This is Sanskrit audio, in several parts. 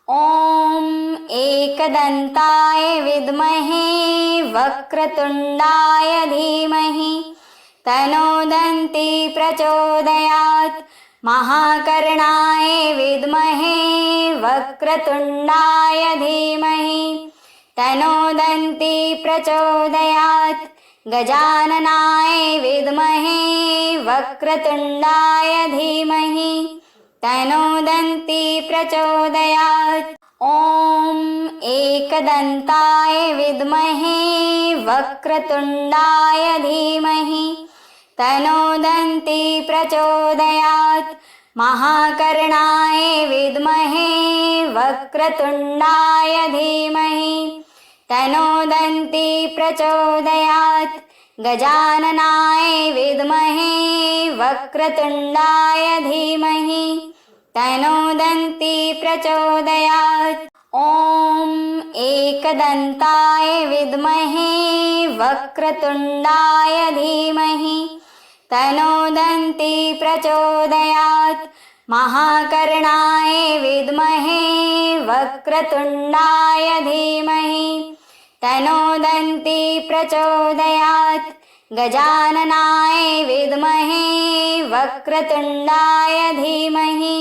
ॐ एकदन्ताय विद्महे वक्रतुण्डाय धीमहि तन्नो दन्ती प्रचोदयात्। महाकर्णाय विद्महे वक्रतुण्डाय धीमहि तन्नो दन्ती प्रचोदयात्। गजाननाय विद्महे वक्रतुण्डाय धीमहि तन्नो दन्ती प्रचोदयात्। ॐ एकदन्ताय विद्महे वक्रतुण्डाय धीमहि तन्नो दन्ती प्रचोदयात्। महाकर्णाय विद्महे वक्रतुण्डाय धीमहि तन्नो दन्ती प्रचोदयात्। गजाननाय विद्महे वक्रतुण्डाय धीमहि तन्नो दन्ती प्रचोदयात्। ॐ एकदन्ताय विद्महे वक्रतुण्डाय धीमहि तन्नो दन्ती प्रचोदयात्। महाकर्णाय विद्महे वक्रतुण्डाय धीमहि तन्नो दन्ती प्रचोदयात्। गजाननाय विद्महे वक्रतुण्डाय धीमहि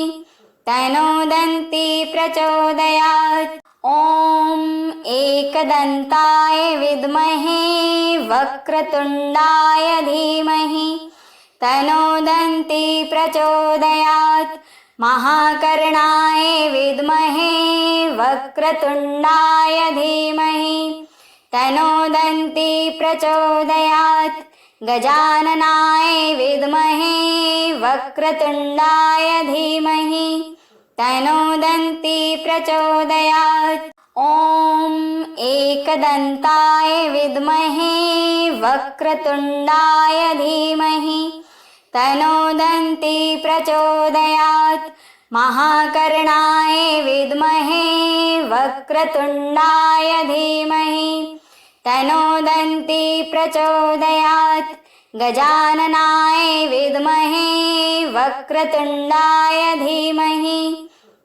तन्नो दन्ती प्रचोदयात्। ॐ एकदन्ताय विद्महे वक्रतुण्डाय धीमहि तन्नो दन्ती प्रचोदयात्। महाकर्णाय विद्महे वक्रतुण्डाय धीमहि तन्नो दन्ती प्रचोदयात्। गजाननाय विद्महे वक्रतुण्डाय धीमहि तन्नो दन्ती प्रचोदयात्। ॐ एकदन्ताय विद्महे वक्रतुण्डाय धीमहि तन्नो दन्ती प्रचोदयात्। महाकर्णाय विद्महे वक्रतुण्डाय धीमहि तन्नो दन्ती प्रचोदयात्। गजाननाय विद्महे वक्रतुण्डाय धीमहि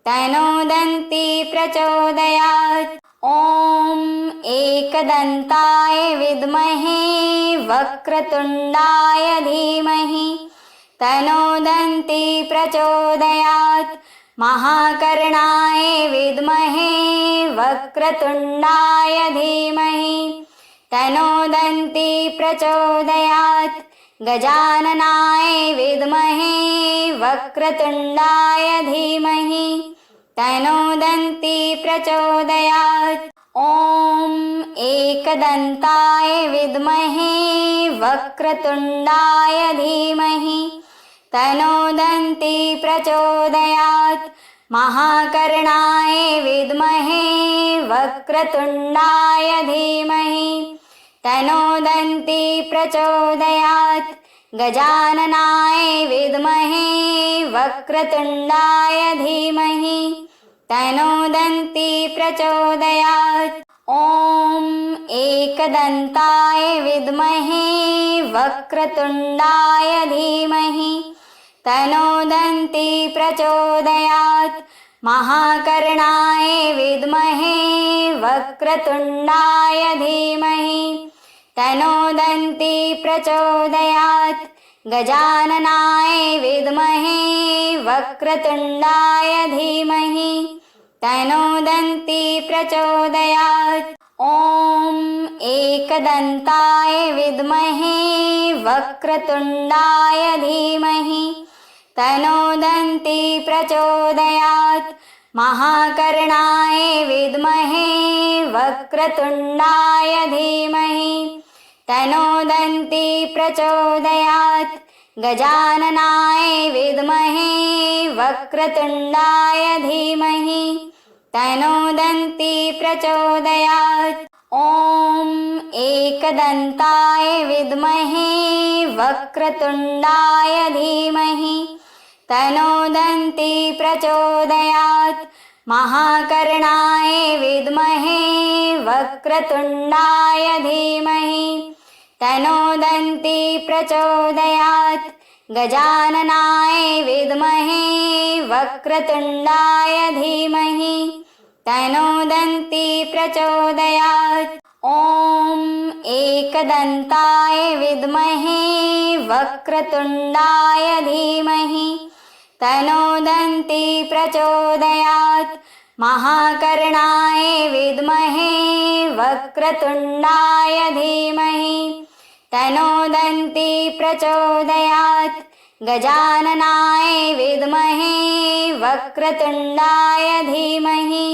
तन्नो दन्ती प्रचोदयात्। ॐ एकदन्ताय विद्महे वक्रतुण्डाय धीमहि तन्नो दन्ती प्रचोदयात्। महाकर्णाय विद्महे वक्रतुण्डाय धीमहि तन्नो दन्ती प्रचोदयात्। गजाननाय विद्महे वक्रतुण्डाय धीमहि तन्नो दन्ती प्रचोदयात्। ॐ एकदन्ताय विद्महे वक्रतुण्डाय धीमहि तन्नो दन्ती प्रचोदयात्। महाकर्णाय विद्महे वक्रतुण्डाय धीमहि तन्नो दन्ती प्रचोदयात्। गजाननाय विद्महे वक्रतुण्डाय धीमहि तन्नो दन्ती प्रचोदयात्। ॐ एकदन्ताय विद्महे वक्रतुण्डाय धीमहि तन्नो दन्ती प्रचोदयात्। महाकर्णाय विद्महे वक्रतुण्डाय धीमहि तन्नो दन्ती प्रचोदयात्। गजाननाय विद्महे वक्रतुण्डाय धीमहि तन्नो दन्ती प्रचोदयात्। ॐ एकदन्ताय विद्महे वक्रतुण्डाय धीमहि तन्नो दन्ती प्रचोदयात्। महाकर्णाय विद्महे वक्रतुण्डाय धीमहि तन्नो दन्ती प्रचोदयात्। गजाननाय विद्महे वक्रतुण्डाय धीमहि तन्नो दन्ती प्रचोदयात्। ॐ एकदन्ताय विद्महे वक्रतुण्डाय धीमहि तन्नो दन्ती प्रचोदयात्। महाकर्णाय विद्महे वक्रतुण्डाय धीमहि तन्नो दन्ती प्रचोदयात्। गजाननाय विद्महे वक्रतुण्डाय धीमहि तनोदन्ति प्रचोदयात्। ॐ एकदन्ताय विद्महे वक्रतुण्डाय धीमहि तनोदन्ति प्रचोदयात्। महाकर्णाय विद्महे वक्रतुण्डाय धीमहि तनोदन्ति प्रचोदयात्। गजाननाय विद्महे वक्रतुण्डाय धीमहि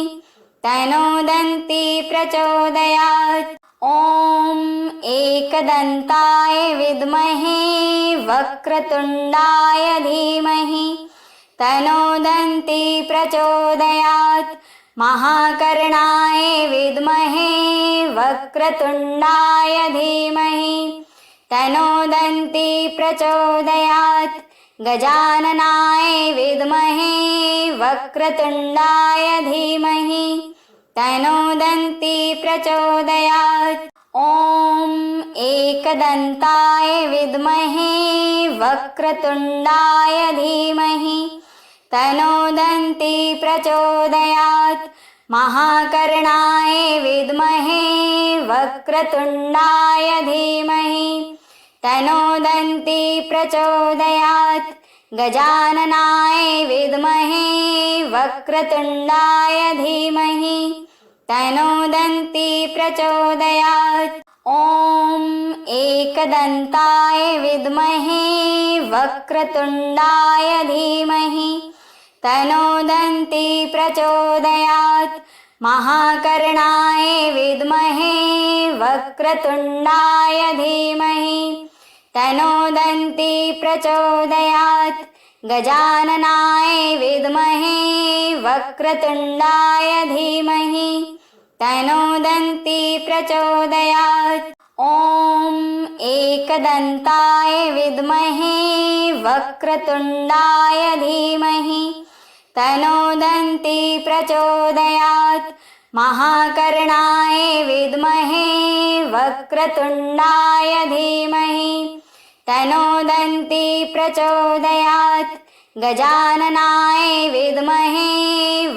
तनोदन्ति प्रचोदयात्। ॐ एकदन्ताय विद्महे वक्रतुण्डाय धीमहि तनोदन्ति प्रचोदयात्। महाकर्णाय विद्महे वक्रतुण्डाय धीमहि तनोदन्ति प्रचोदयात्। गजाननाय विद्महे वक्रतुण्डाय धीमहि तनोदन्ति प्रचोदयात्। ॐ एकदन्ताय विद्महे वक्रतुण्डाय धीमहि तनोदन्ति प्रचोदयात्। महाकर्णाय विद्महे वक्रतुण्डाय धीमहि तनोदन्ति प्रचोदयात्। गजाननाय विद्महे वक्रतुण्डाय धीमहि तनोदन्ति प्रचोदयात्। ॐ एकदन्ताय विद्महे वक्रतुण्डाय धीमहि तनोदन्ति प्रचोदयात्। महाकर्णाय विद्महे वक्रतुण्डाय धीमहि तनोदन्ति प्रचोदयात्। गजाननाय विद्महे वक्रतुण्डाय धीमहि तनोदन्ति प्रचोदयात्। ॐ एकदन्ताय विद्महे वक्रतुण्डाय धीमहि तनोदन्ति प्रचोदयात्। महाकर्णाय विद्महे वक्रतुण्डाय धीमहि तनोदन्ति प्रचोदयात्। गजाननाय विद्महे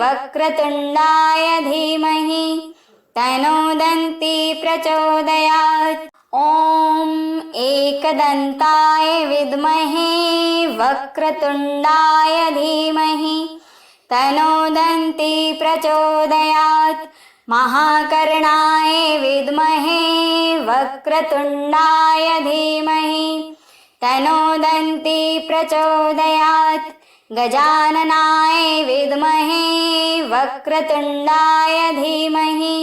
वक्रतुण्डाय धीमहि तनोदन्ति प्रचोदयात्। ॐ एकदन्ताय विद्महे वक्रतुण्डाय धीमहि तनोदन्ति प्रचोदयात्। महाकर्णाय विद्महे वक्रतुण्डाय धीमहि तनोदन्ति प्रचोदयात्। गजाननाय विद्महे वक्रतुण्डाय धीमहि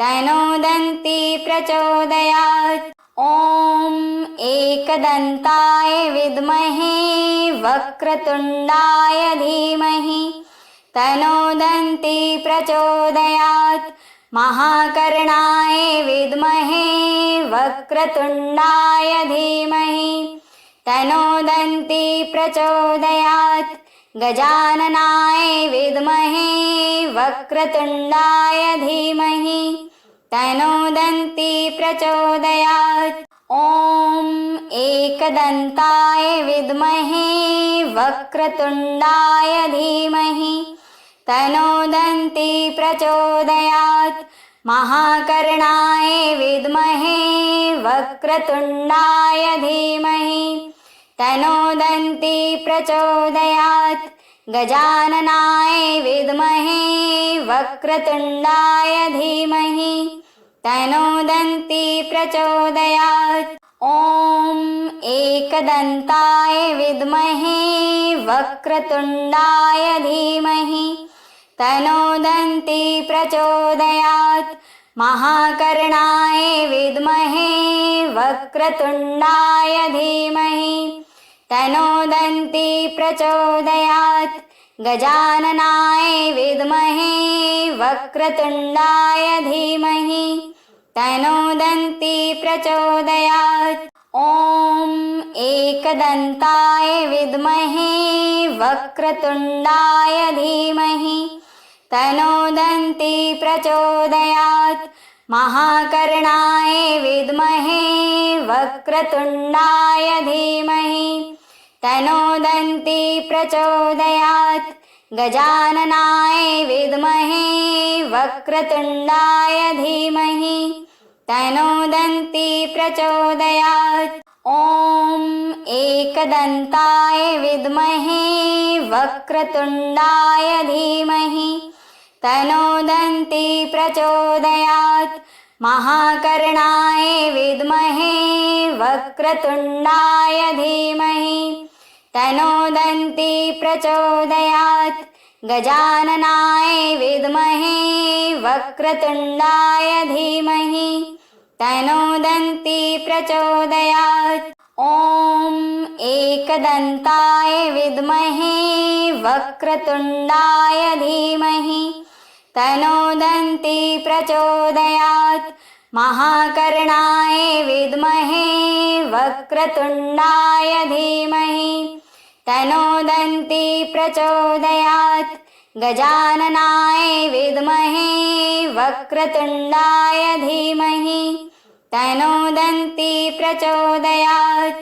तनोदन्ति प्रचोदयात्। ॐ एकदन्ताय विद्महे वक्रतुण्डाय धीमहि तनोदन्ति प्रचोदयात्। महाकर्णाय विद्महे वक्रतुण्डाय धीमहि तनोदन्ति प्रचोदयात्। गजाननाय विद्महे वक्रतुण्डाय धीमहि तनोदन्ति प्रचोदयात्। ॐ एकदन्ताय विद्महे वक्रतुण्डाय धीमहि तनोदन्ति प्रचोदयात्। महाकर्णाय विद्महे वक्रतुण्डाय धीमहि तनोदन्ति प्रचोदयात्। गजाननाय विद्महे वक्रतुण्डाय धीमहि तनोदन्ति प्रचोदयात्। ॐ एकदन्ताय विद्महे वक्रतुण्डाय धीमहि तनोदन्ति प्रचोदयात्। महाकर्णाय विद्महे वक्रतुण्डाय धीमहि तनोदन्ति प्रचोदयात्। गजाननाय विद्महे वक्रतुण्डाय धीमहि तनोदन्ति प्रचोदयात्। ॐ एकदन्ताय विद्महे वक्रतुण्डाय धीमहि तनोदन्ति प्रचोदयात्। महाकर्णाय विद्महे वक्रतुण्डाय धीमहि तनोदन्ति प्रचोदयात्। गजाननाय विद्महे वक्रतुण्डाय धीमहि तन्नो दन्ती प्रचोदयात्। ॐ एकदन्ताय विद्महे वक्रतुण्डाय धीमहि तन्नो दन्ती प्रचोदयात्। महाकर्णाय विद्महे वक्रतुण्डाय धीमहि तन्नो दन्ती प्रचोदयात्। गजाननाय विद्महे वक्रतुण्डाय धीमहि तन्नो दन्ती प्रचोदयात्। ॐ एकदन्ताय विद्महे वक्रतुण्डाय धीमहि तन्नो दन्ती प्रचोदयात्। महाकर्णाय विद्महे वक्रतुण्डाय धीमहि तन्नो दन्ती प्रचोदयात्। गजाननाय विद्महे वक्रतुण्डाय धीमहि तन्नो दन्ती प्रचोदयात्।